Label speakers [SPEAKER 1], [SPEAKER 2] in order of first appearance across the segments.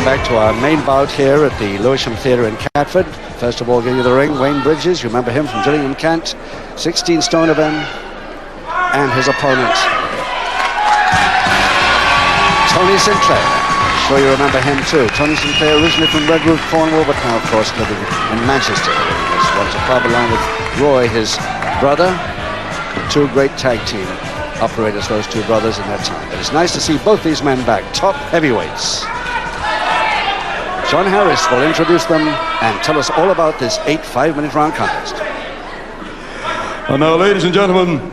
[SPEAKER 1] welcome back to our main bout here at the Lewisham Theatre in Catford. First of all, getting to the ring, Wayne Bridges. You remember him from Gillingham, Kent. 16 stone of him. And his opponent, Tony Sinclair. I'm sure you remember him too. Tony Sinclair, originally from Redruth, Cornwall, but now, of course, living in Manchester. He was a club along with Roy, his brother. Two great tag team operators, those two brothers, in their time. It is nice to see both these men back, top heavyweights. John Harris will introduce them and tell us all about this 8 5-minute round contest.
[SPEAKER 2] And now, ladies and gentlemen,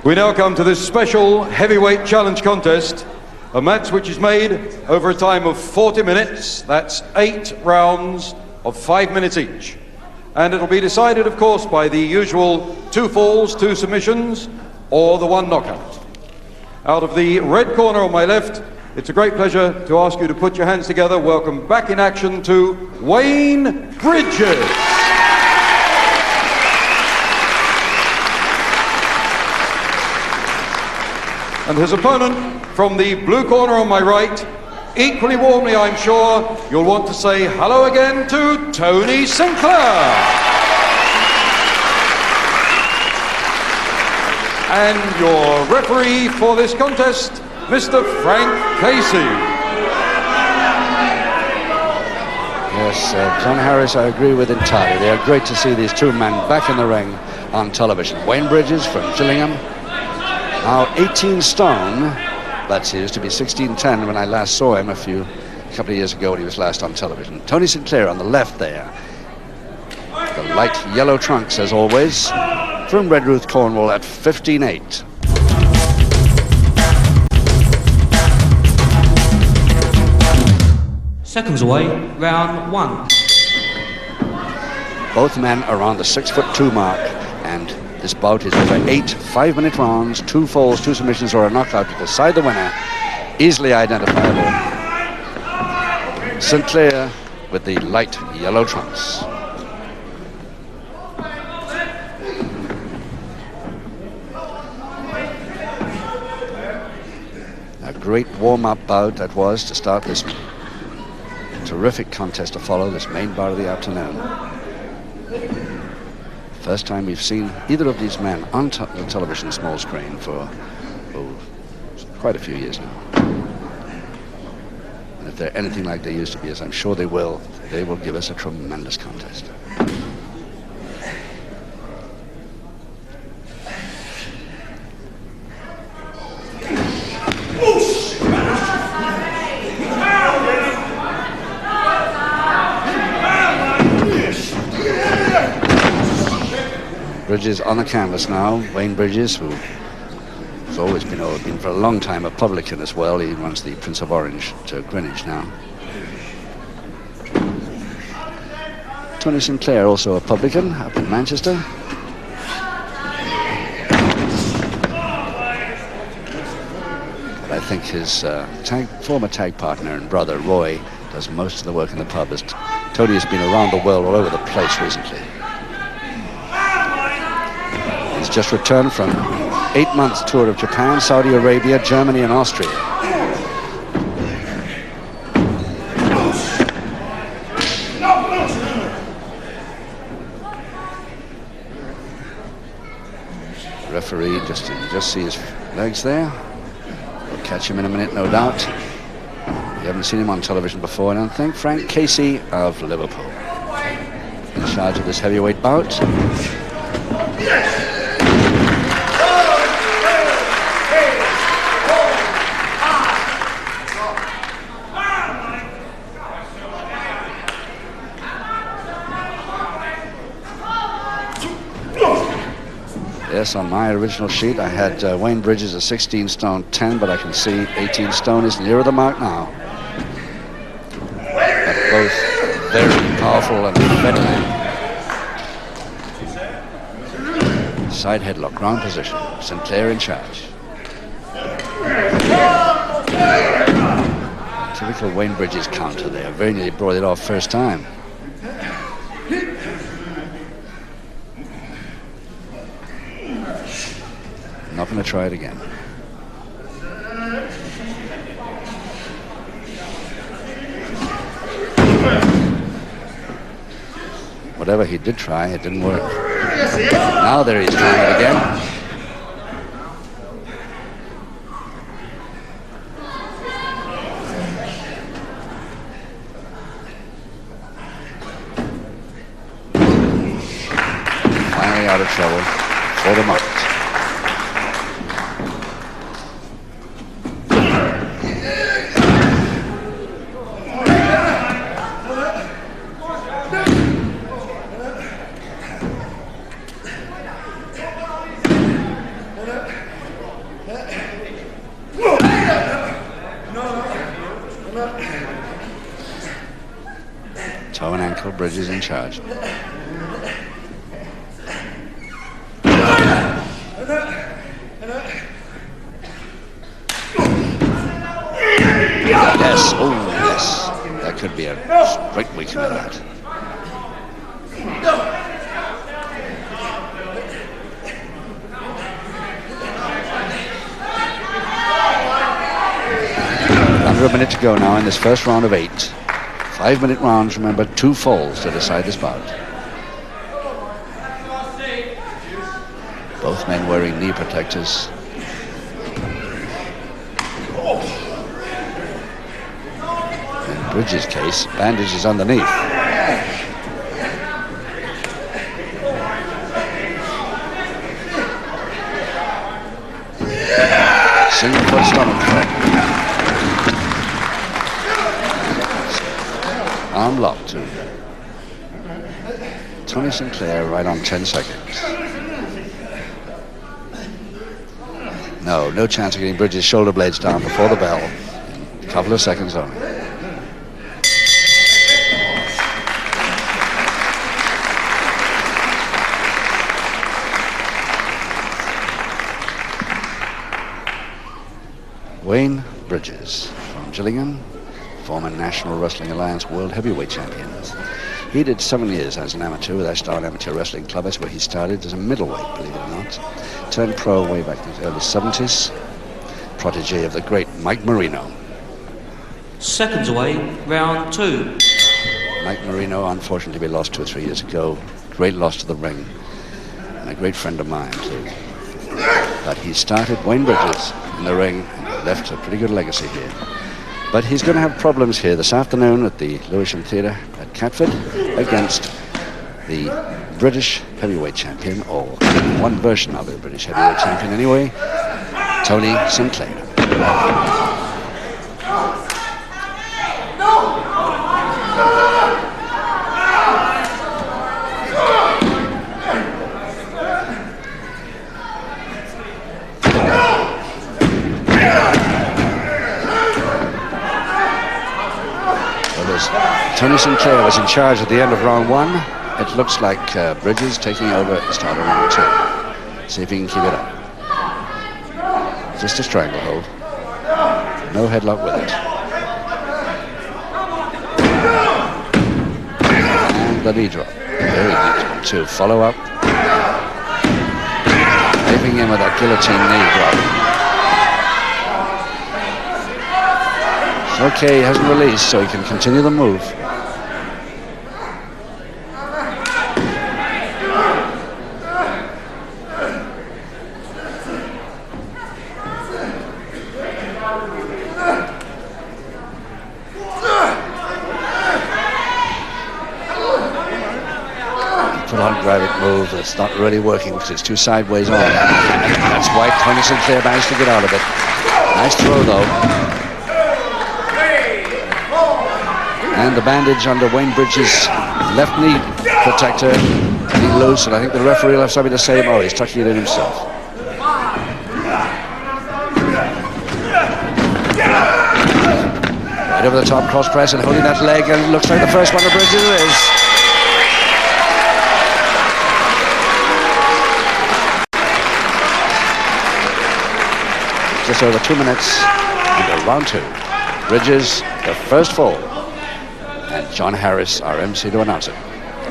[SPEAKER 2] we now come to this special heavyweight challenge contest, a match which is made over a time of 40 minutes. That's 8 rounds of 5 minutes each. And it'll be decided, of course, by the usual 2 falls, 2 submissions, or the 1 knockout. Out of the red corner on my left, it's a great pleasure to ask you to put your hands together. Welcome back in action to Wayne Bridges. And his opponent from the blue corner on my right, equally warmly, I'm sure, you'll want to say hello again to Tony Sinclair. And your referee for this contest, Mr. Frank Casey.
[SPEAKER 1] Yes, John Harris, I agree with entirely. They are great to see these two men back in the ring on television. Wayne Bridges from Gillingham, now 18 stone, but he used to be 16'10" when I last saw him a couple of years ago when he was last on television. Tony Sinclair on the left there. The light yellow trunks, as always, from Redruth, Cornwall at 15'8".
[SPEAKER 3] Seconds away, round 1.
[SPEAKER 1] Both men are on the 6'2" mark, and this bout is over 8 5-minute rounds, 2 falls, 2 submissions, or a knockout to decide the winner. Easily identifiable. Sinclair with the light yellow trunks. A great warm-up bout that was to start this terrific contest to follow, this main bout of the afternoon. First time we've seen either of these men on the television small screen for quite a few years now. And if they're anything like they used to be, as I'm sure they will give us a tremendous contest. Bridges on the canvas now. Wayne Bridges, who has always been for a long time a publican as well. He runs the Prince of Orange to Greenwich now. Tony Sinclair, also a publican up in Manchester. But I think his former tag partner and brother Roy does most of the work in the pub, as Tony has been around the world, all over the place recently. He's just returned from 8 months tour of Japan, Saudi Arabia, Germany, and Austria. The referee, just see his legs there. We'll catch him in a minute, no doubt. You haven't seen him on television before, I don't think. Frank Casey of Liverpool, in charge of this heavyweight bout. Yes, on my original sheet, I had Wayne Bridges a 16 stone 10, but I can see 18 stone is nearer the mark now. But both very powerful and feminine. Side headlock, ground position. Sinclair in charge. Typical Wayne Bridges counter there. Very nearly brought it off first time. Not going to try it again. whatever he did try, it didn't work. Now there he's trying it again. Finally out of trouble for the moment. Toe and ankle, Bridges in charge. Yes, oh yes, that could be a straight weakening of that. Under a minute to go now in this first round of 8. 5-minute rounds, remember, 2 falls to decide this bout. Both men wearing knee protectors. In Bridges' case, bandages underneath. Single foot stomach threat. Arm lock to Tony Sinclair right on 10 seconds. No chance of getting Bridges' shoulder blades down before the bell. A couple of seconds only. Wayne Bridges from Gillingham, former National Wrestling Alliance World Heavyweight Champions. He did 7 years as an amateur with Ashdown Amateur Wrestling Club. That's where he started as a middleweight, believe it or not. Turned pro way back in the early 70s. Protege of the great Mike Marino.
[SPEAKER 3] Seconds away, round 2.
[SPEAKER 1] Mike Marino, unfortunately, we lost 2 or 3 years ago. Great loss to the ring. And a great friend of mine, too. But he started Wayne Bridges in the ring and left a pretty good legacy here. But he's going to have problems here this afternoon at the Lewisham Theatre at Catford against the British heavyweight champion, or one version of the British heavyweight champion anyway, Tony Sinclair. Tony Sinclair was in charge at the end of round 1. It looks like Bridges taking over at the start of round 2. See if he can keep it up. Just a stranglehold. No headlock with it. And the knee drop. Very neat one too. Follow up. Leaving him with that guillotine knee drop. Okay, he hasn't released, so he can continue the move. Driving move that's not really working because it's too sideways on. That's why Tony Sinclair managed to get out of it. Nice throw though. And the bandage under Wayne Bridges' left knee protector getting loose, and I think the referee will have something to say. Oh, he's tucking it in himself. Right over the top cross press and holding that leg, and it looks like the first one of Bridges is. Just over 2 minutes into round 2. Bridges, the first fall. And John Harris, our MC, to announce it.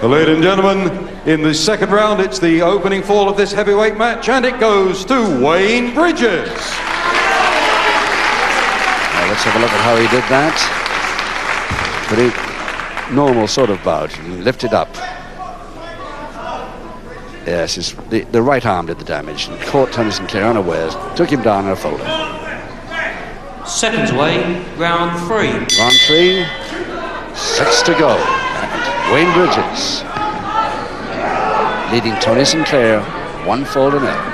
[SPEAKER 2] Well, ladies and gentlemen, in the second round, it's the opening fall of this heavyweight match, and it goes to Wayne Bridges.
[SPEAKER 1] Now let's have a look at how he did that. Pretty normal sort of bout. He lifted up Yes, the right arm did the damage and caught Tony Sinclair unawares, took him down in a folder.
[SPEAKER 3] Seconds away, round 3.
[SPEAKER 1] Round 3, 6 to go. And Wayne Bridges leading Tony Sinclair 1-0.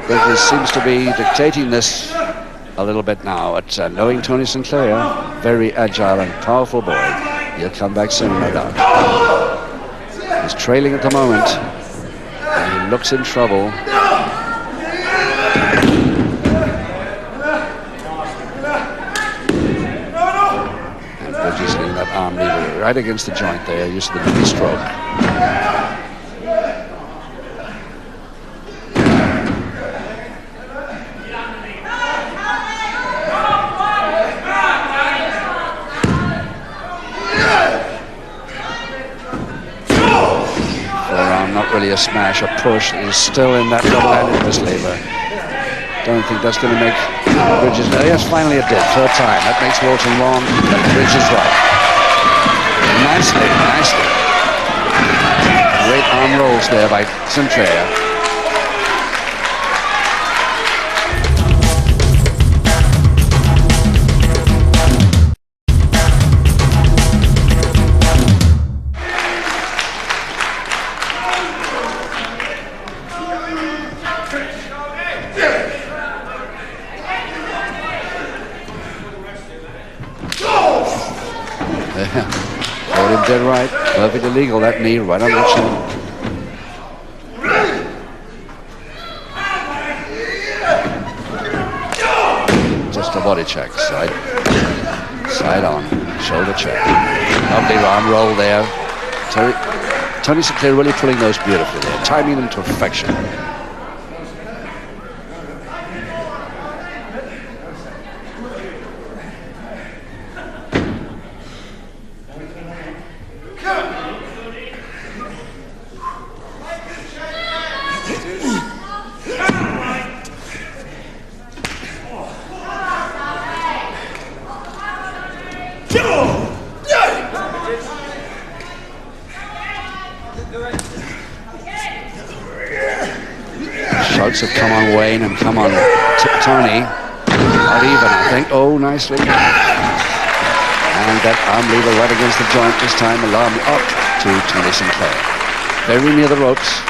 [SPEAKER 1] Bridges seems to be dictating this a little bit now at knowing Tony Sinclair, very agile and powerful boy. He'll come back soon, no doubt. He's trailing at the moment and he looks in trouble. And Bridges leaving that arm lever right against the joint there, using the knee stroke. Really a smash, a push. He's still in that double-handed mislever. Don't think that's going to make Bridges. Oh, yes, finally it did. Third time. That makes Walton wrong, but Bridges right. Nicely, nicely. Great arm rolls there by Sinclair. Dead right, perfectly legal, that knee right on the chin. Just a body check, side on, shoulder check. Lovely arm roll there. Tony Sinclair really pulling those beautifully there, timing them to perfection. Shouts have come on Wayne and come on Tony. Not even, I think. Oh, nicely. And that arm lever right against the joint this time. Alarm up to Tony Sinclair. Very near the ropes.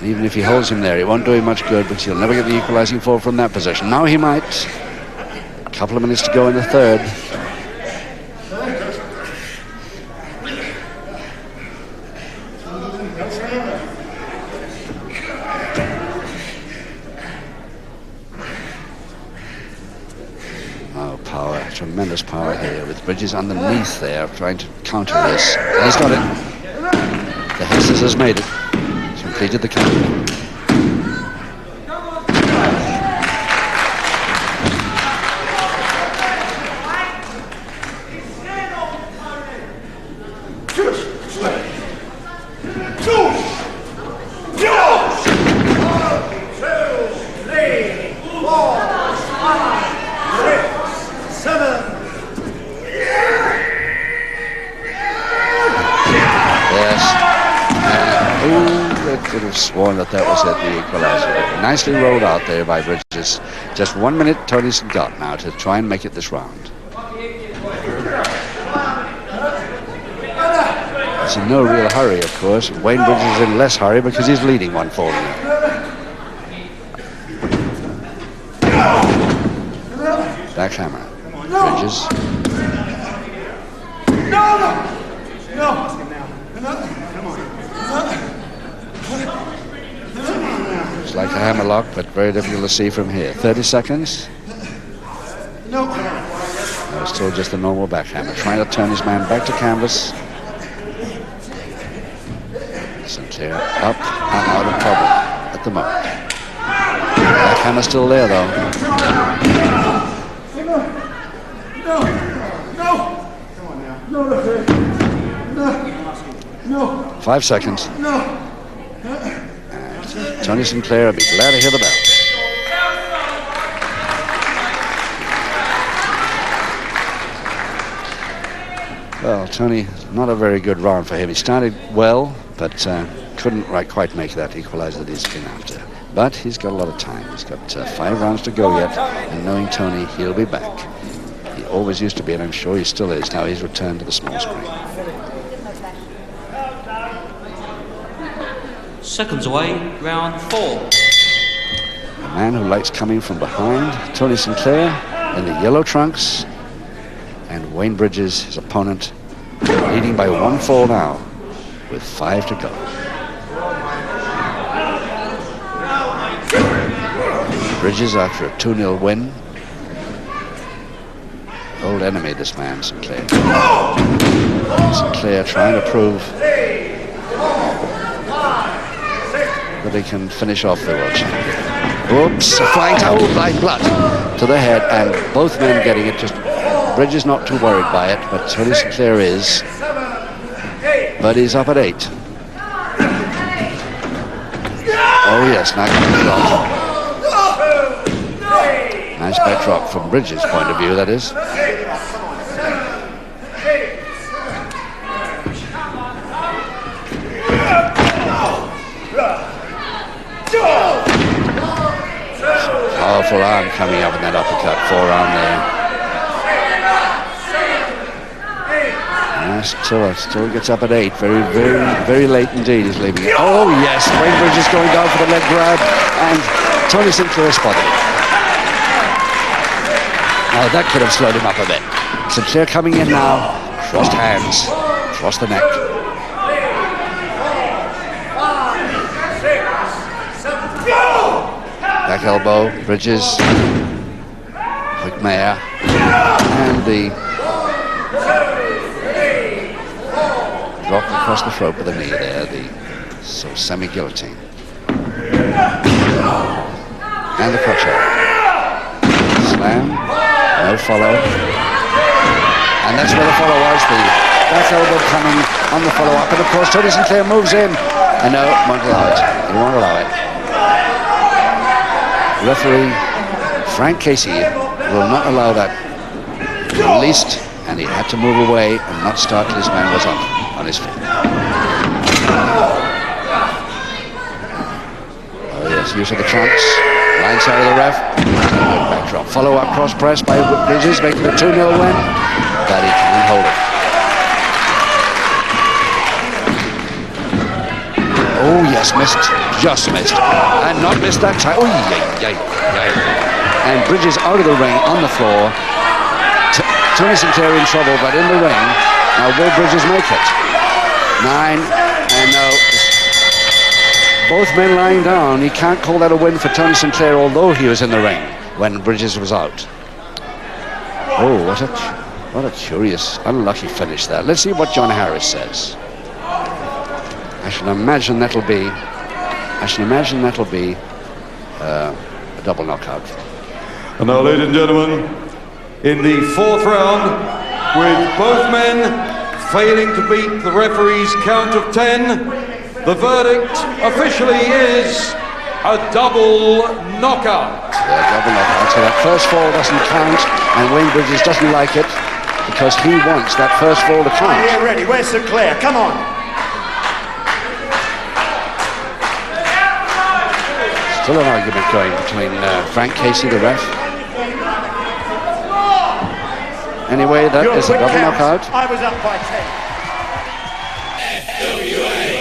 [SPEAKER 1] Even if he holds him there, it won't do him much good, but he'll never get the equalizing fall from that position. Now he might. A couple of minutes to go in the third. Tremendous power here with Bridges underneath there trying to counter this. And he's got it. The Hesses has made it. He's completed the counter. Sworn that was at the equalizer. Nicely rolled out there by Bridges. Just 1 minute Tony's got now to try and make it this round. He's in no real hurry, of course. Wayne Bridges is in less hurry because he's leading 1-4 now. Backhammer. Bridges. It's like a hammerlock, but very difficult to see from here. 30 seconds. No, still just a normal backhammer. Trying to turn his man back to canvas. Sinclair up and out of trouble at the moment. hammer still there, though. No. 5 seconds. And Tony Sinclair will be glad to hear the bell. Well, Tony, not a very good round for him. He started well, but couldn't quite make that equalizer that he's been after. But he's got a lot of time. He's got 5 rounds to go yet, and knowing Tony, he'll be back. He always used to be, and I'm sure he still is. Now he's returned to the small screen.
[SPEAKER 3] Seconds away, round 4.
[SPEAKER 1] A man who likes coming from behind, Tony Sinclair in the yellow trunks, and Wayne Bridges, his opponent, leading by 1 fall now, with 5 to go. Bridges after a 2-0 win. Old enemy, this man, Sinclair. Sinclair trying to prove that he can finish off the world champion. Oops, a flying towel, blind blood to the head, and both men getting it. Just Bridges not too worried by it, but Tony Sinclair is. But he's up at 8. Oh yes, now comes the off. Nice back drop from Bridges' point of view, that is. Powerful arm coming up in that uppercut, forearm there. Still gets up at 8. Very late indeed. He's leaving it. Oh yes, Wayne Bridges going down for the leg grab, and Tony Sinclair spotted it. Oh, that could have slowed him up a bit. Sinclair coming in now, crossed hands, across the neck. Back elbow, Bridges, quick mare, and the drop across the throat with a knee there, the sort of semi-guillotine. And the crotchet. Slam, no follow. And that's where the follow was, the back elbow coming on the follow-up. And of course, Tony Sinclair moves in. And no, won't allow it. He won't allow it. Referee Frank Casey will not allow that released, and he had to move away and not start till his man was up on his feet. Oh yes, use of the trunks, line side of the ref, back drop, follow up cross press by Bridges, making a 2-0 win, but he can't hold it. Oh yes, missed, just missed, and not missed that time. Oh yay. And Bridges out of the ring on the floor. Tony Sinclair in trouble, but in the ring. Now will Bridges make it? 9, and no. Both men lying down. He can't call that a win for Tony Sinclair, although he was in the ring when Bridges was out. Oh, what a curious, unlucky finish there. Let's see what John Harris says. I should imagine that'll be a double knockout.
[SPEAKER 2] And now, ladies and gentlemen, in the 4th round, with both men failing to beat the referee's count of 10, the verdict officially is a double knockout.
[SPEAKER 1] Yeah, double knockout. So that first fall doesn't count, and Wayne Bridges doesn't like it because he wants that first fall to count.
[SPEAKER 4] Yeah, ready. Where's Sinclair? Come on.
[SPEAKER 1] Still an argument going between Frank Casey, the ref. Anyway, that is a double knockout.
[SPEAKER 4] I was up by 10.
[SPEAKER 5] FWA